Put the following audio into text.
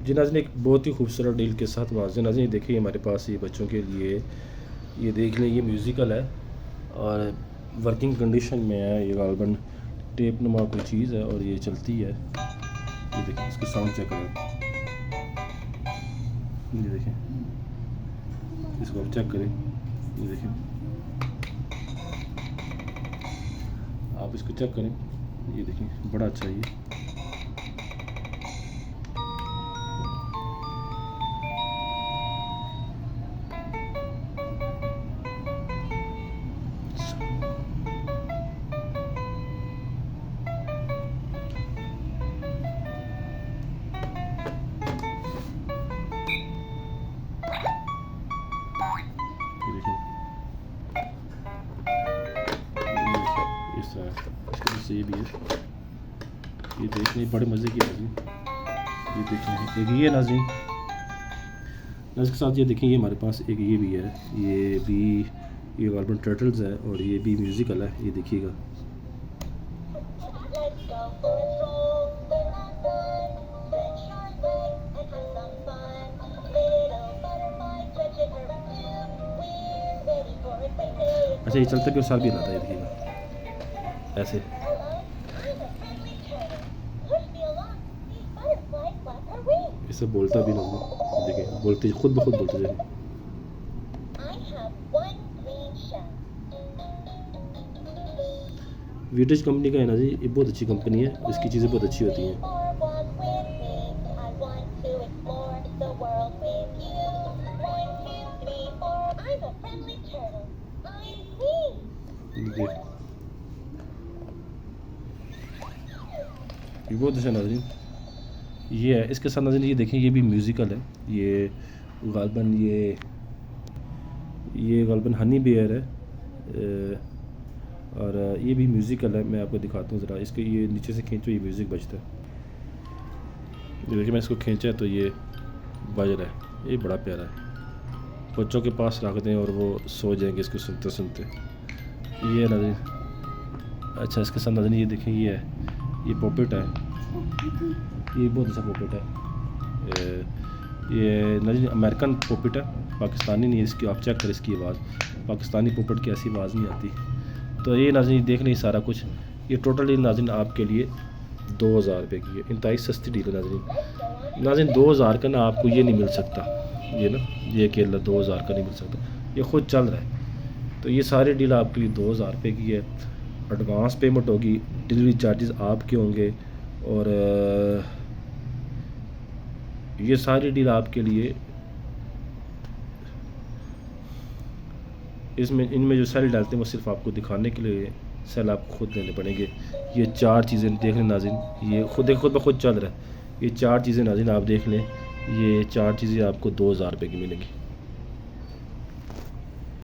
जी नाज़रीन, एक बहुत ही खूबसूरत डील के साथ वाज़ेह नाज़रीन, ये देखिए हमारे पास ये बच्चों के लिए, ये देख लें, ये म्यूज़िकल है और वर्किंग कंडीशन में है। ये गालबन टेप नुमा कोई चीज़ है और ये चलती है। ये देखिए, इसका साउंड चेक करें। ये देखें, इसको आप चेक करें। ये देखें, आप इसको चेक करें। ये देखें, बड़ा अच्छा है ये। ये देखें, इस इसके नीचे ये भी है। ये देखने बड़े मज़े की नाज़रीन। ये देखें, एक ये नाज़रीन, इसके साथ ये देखें, ये हमारे पास एक ये भी है। ये भी, ये गालबन टर्टल्स है और ये भी म्यूज़िकल है। ये देखिएगा, अच्छा ये चलते हुए साल भी आता है। ये देखिएगा ऐसे। इससे बोलता भी नहीं, देखिए बोलते खुद ब खुद बोलते जाए। वीटेज कंपनी का है ना जी, ये बहुत अच्छी कंपनी है, इसकी चीज़ें बहुत अच्छी होती हैं। देखिए, ये बहुत अच्छा नाज़रीन, ये है। इसके साथ नाज़रीन ये देखें, ये भी म्यूज़िकल है। ये गालबन ये गालबन हनी बेयर है और ये भी म्यूज़िकल है। मैं आपको दिखाता हूँ ज़रा। इसके ये नीचे से खींचो, ये म्यूज़िक बजता है। ये देखिए, मैं इसको खींचा तो ये बज रहा है। ये बड़ा प्यारा है, बच्चों के पास रख दें और वो सो जाएंगे इसको सुनते सुनते। ये नाज़रीन, अच्छा इसके साथ नाज़रीन ये देखें, ये है, ये पॉपेट है। ये बहुत अच्छा पॉपेट है। ये नाज़रीन अमेरिकन पॉपेट है, पाकिस्तानी नहीं है। इसकी आप चेक करें, इसकी आवाज़, पाकिस्तानी पॉपेट की ऐसी आवाज़ नहीं आती। तो ये नाज़रीन देख लें सारा कुछ। ये टोटली नाज़रीन आपके लिए 2000 रुपये की है। इंतहाई सस्ती डील है नाज़रीन। नाज़रीन 2000 का ना आपको ये नहीं मिल सकता, ये ना, ये अकेला 2000 का नहीं मिल सकता, ये ख़ुद चल रहा है। तो ये सारी डील आपके लिए 2000 रुपये की है। एडवांस पेमेंट होगी, डिलीवरी चार्जेस आपके होंगे और ये सारी डील आपके लिए, इनमें जो सेल डालते हैं वो सिर्फ आपको दिखाने के लिए सेल आपको खुद देने पड़ेंगे। ये 4 चीज़ें देख लें नाज़रीन, ये खुद ब खुद चल रहा है। ये 4 चीज़ें नाज़रीन आप देख लें, ये 4 चीज़ें आपको 2000 रुपये की मिलेंगी।